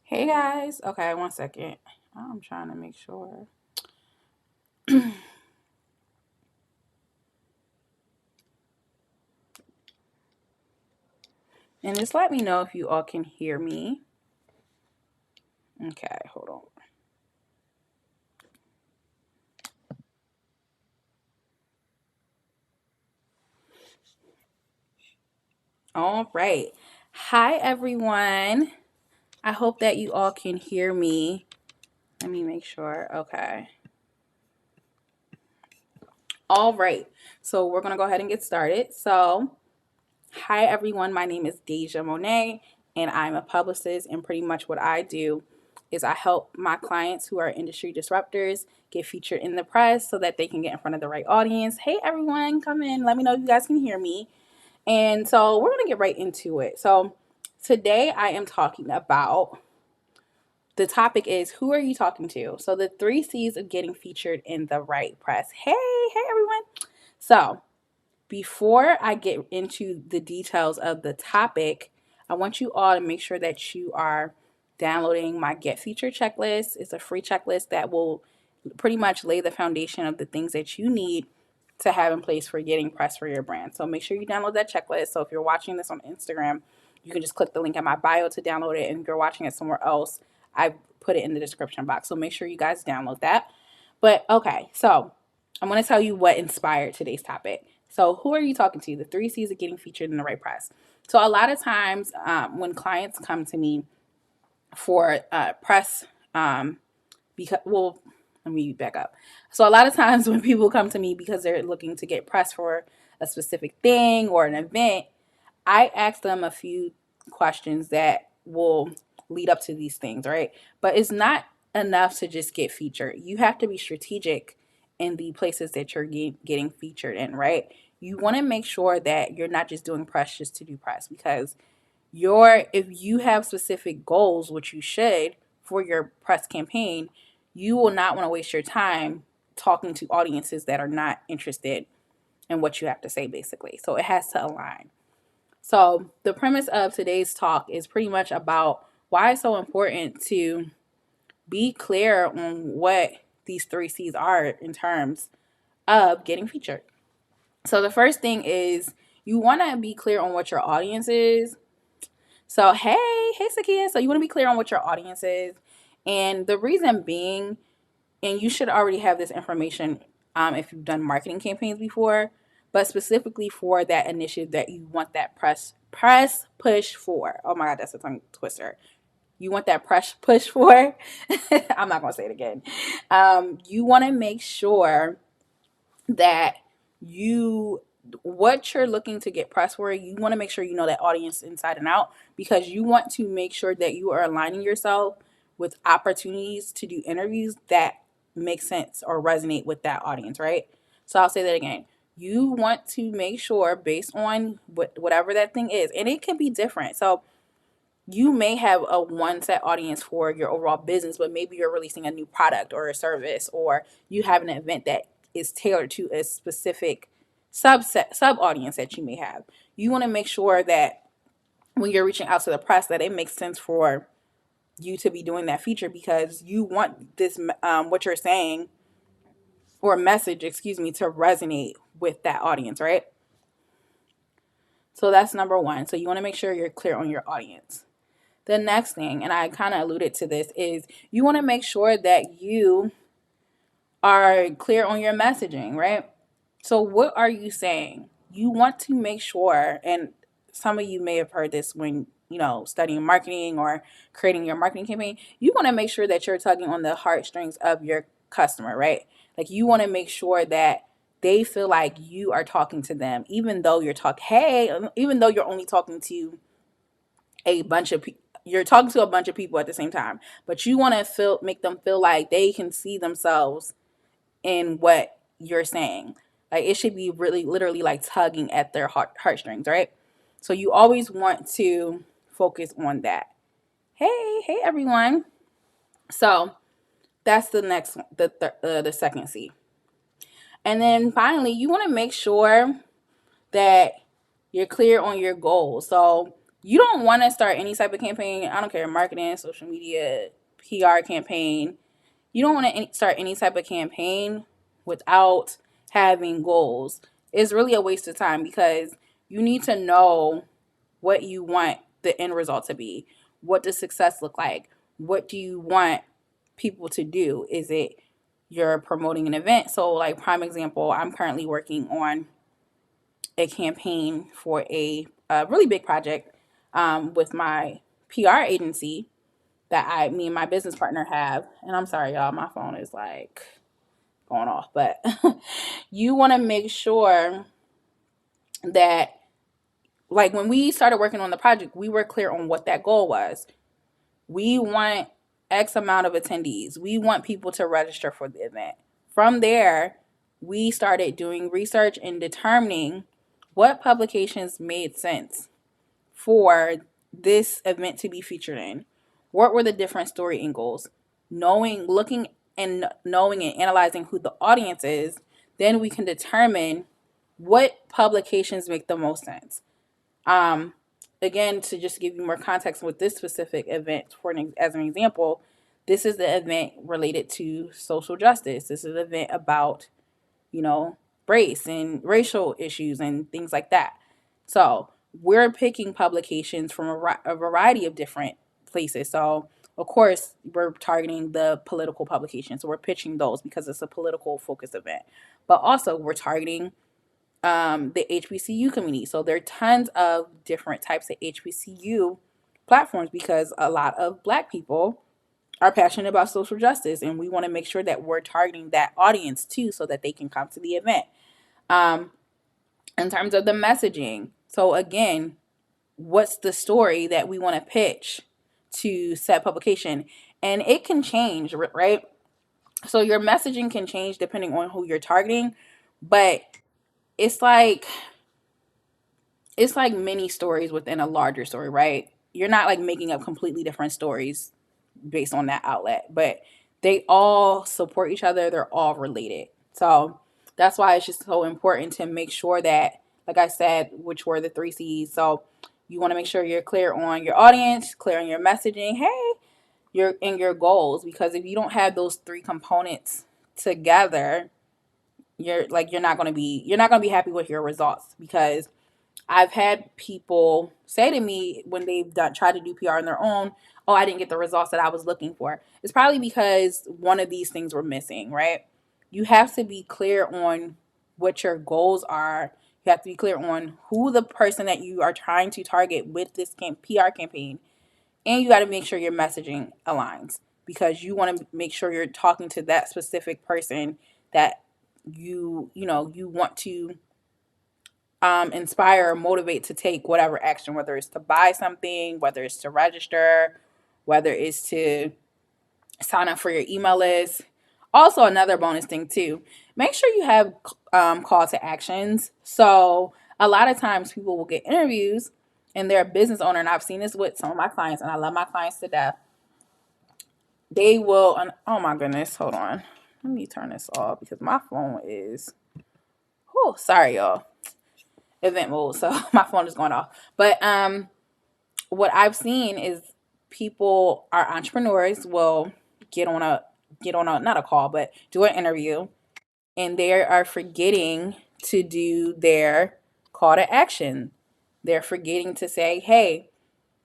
Hey guys. Okay, one second. I'm trying to make sure. And just let me know if you all can hear me. Okay, hold on. All right. Hi everyone. I hope that you all can hear me. Let me make sure. Okay. All right. So we're going to go ahead and get started. Hi everyone. My name is Deja Monet, and I'm a publicist. And pretty much what I do is I help my clients who are industry disruptors get featured in the press so that they can get in front of the right audience. Hey everyone, come in. Let me know if you guys can hear me. And so we're going to get right into it. So today I am talking about the topic is who are you talking to? So the three C's of getting featured in the right press. Hey everyone. So before I get into the details of the topic, I want you all to make sure that you are downloading my Get Featured checklist. It's a free checklist that will pretty much lay the foundation of the things that you need to have in place for getting press for your brand. So make sure you download that checklist. So if you're watching this on Instagram, you can just click the link in my bio to download it. And if you're watching it somewhere else, I put it in the description box. So make sure you guys download that. But okay, so I'm going to tell you what inspired today's topic. So who are you talking to? The three C's of getting featured in the right press. So a lot of times when clients come to me for press, because let me back up. So a lot of times when people come to me because they're looking to get press for a specific thing or an event, I ask them a few questions that will lead up to these things, right? But it's not enough to just get featured. You have to be strategic in the places that you're getting featured in, right? You want to make sure that you're not just doing press just to do press, because if you have specific goals, which you should for your press campaign, you will not want to waste your time talking to audiences that are not interested in what you have to say, basically. So it has to align. So the premise of today's talk is pretty much about why it's so important to be clear on what these three C's are in terms of getting featured. So the first thing is you want to be clear on what your audience is. So hey Sakia. So you want to be clear on what your audience is, and the reason being, and you should already have this information if you've done marketing campaigns before, but specifically for that initiative that you want that press push for. Oh my God, that's a tongue twister. You want that press push for. I'm not gonna say it again. You want to make sure that you what you're looking to get press for, you want to make sure you know that audience inside and out, because you want to make sure that you are aligning yourself with opportunities to do interviews that make sense or resonate with that audience, right? So I'll say that again. You want to make sure, based on whatever that thing is, and it can be different. So you may have a one set audience for your overall business, but maybe you're releasing a new product or a service, or you have an event that is tailored to a specific sub audience that you may have. You want to make sure that when you're reaching out to the press, that it makes sense for you to be doing that feature, because you want this what you're saying, or message, excuse me, to resonate with that audience, right? So that's number one. So you want to make sure you're clear on your audience. The next thing, and I kind of alluded to this, is you want to make sure that you are clear on your messaging, right? So what are you saying? You want to make sure, and some of you may have heard this when, studying marketing or creating your marketing campaign, you want to make sure that you're tugging on the heartstrings of your customer, right? Like, you want to make sure that they feel like you are talking to them, even though even though you're only talking to a bunch of people. You're talking to a bunch of people at the same time, but you want to make them feel like they can see themselves in what you're saying. Like, it should be really literally like tugging at their heartstrings, right? So you always want to focus on that. Hey everyone. So that's the second C. And then finally, you want to make sure that you're clear on your goals. So you don't want to start any type of campaign. I don't care, marketing, social media, PR campaign. You don't want to start any type of campaign without having goals. It's really a waste of time because you need to know what you want the end result to be. What does success look like? What do you want people to do? Is it you're promoting an event? So, like, prime example, I'm currently working on a campaign for a really big project with my PR agency that me and my business partner have. And I'm sorry, y'all, my phone is like going off, but you want to make sure that, like, when we started working on the project, we were clear on what that goal was. We want X amount of attendees. We want people to register for the event. From there, we started doing research and determining what publications made sense for this event to be featured in. What were the different story angles? Looking and knowing and analyzing who the audience is, then we can determine what publications make the most sense. Um, Again, to just give you more context with this specific event, as an example, this is the event related to social justice. This is an event about, you know, race and racial issues and things like that. So we're picking publications from a variety of different places. So of course, we're targeting the political publications. So we're pitching those because it's a political focused event. But also we're targeting the HBCU community. So there are tons of different types of HBCU platforms because a lot of Black people are passionate about social justice, and we want to make sure that we're targeting that audience too, so that they can come to the event. Um, in terms of the messaging, so again, what's the story that we want to pitch to set publication? And it can change, right? So your messaging can change depending on who you're targeting, but it's like it's like many stories within a larger story, right? You're not like making up completely different stories based on that outlet, but they all support each other. They're all related. So that's why it's just so important to make sure that, like I said, which were the three C's. So you want to make sure you're clear on your audience, clear on your messaging, hey, your goals, because if you don't have those three components together, you're not going to be happy with your results, because I've had people say to me when they've tried to do PR on their own, oh, I didn't get the results that I was looking for. It's probably because one of these things were missing, right? You have to be clear on what your goals are. You have to be clear on who the person that you are trying to target with this PR campaign. And you got to make sure your messaging aligns, because you want to make sure you're talking to that specific person that you want to inspire or motivate to take whatever action, whether it's to buy something, whether it's to register, whether it's to sign up for your email list. Also, another bonus thing too, make sure you have call to actions. So a lot of times people will get interviews and they're a business owner, and I've seen this with some of my clients, and I love my clients to death. They will, oh my goodness, hold on. Let me turn this off because my phone is, oh, sorry y'all, event mode, so my phone is going off. But what I've seen is people, our entrepreneurs, will get on a not a call, but do an interview, and they are forgetting to do their call to action. They're forgetting to say, hey,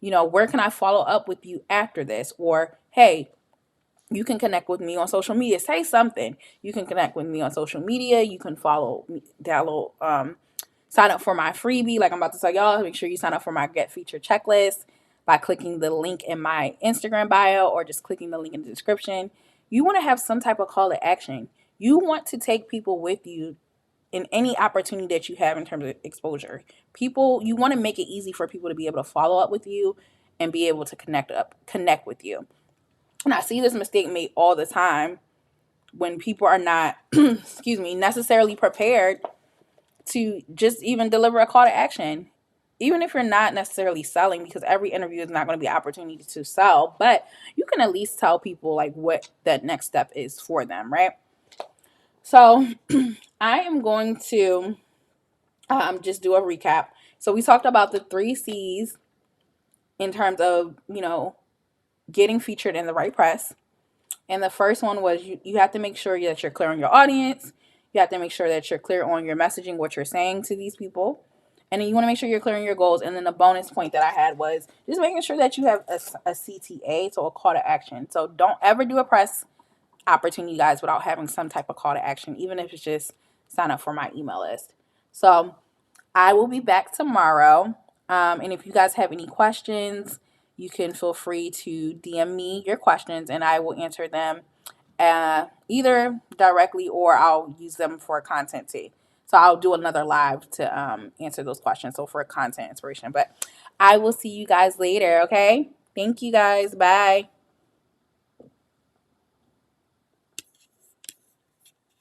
where can I follow up with you after this? Or, hey, you can connect with me on social media. Say something. You can connect with me on social media. You can follow me, download, sign up for my freebie. Like I'm about to tell y'all, make sure you sign up for my Get Featured checklist by clicking the link in my Instagram bio or just clicking the link in the description. You want to have some type of call to action. You want to take people with you in any opportunity that you have in terms of exposure. You want to make it easy for people to be able to follow up with you and be able to connect with you. And I see this mistake made all the time when people are not, excuse me, necessarily prepared to just even deliver a call to action. Even if you're not necessarily selling, because every interview is not going to be an opportunity to sell, but you can at least tell people like what that next step is for them, right? So I am going to just do a recap. So we talked about the three C's in terms of, getting featured in the right press. And the first one was you have to make sure that you're clear on your audience. You have to make sure that you're clear on your messaging, what you're saying to these people. And then you want to make sure you're clear on your goals. And then the bonus point that I had was just making sure that you have a CTA, so a call to action. So don't ever do a press opportunity, guys, without having some type of call to action, even if it's just sign up for my email list. So I will be back tomorrow. And if you guys have any questions, you can feel free to DM me your questions and I will answer them either directly or I'll use them for content too. So I'll do another live to answer those questions. So for content inspiration. But I will see you guys later, okay? Thank you guys. Bye.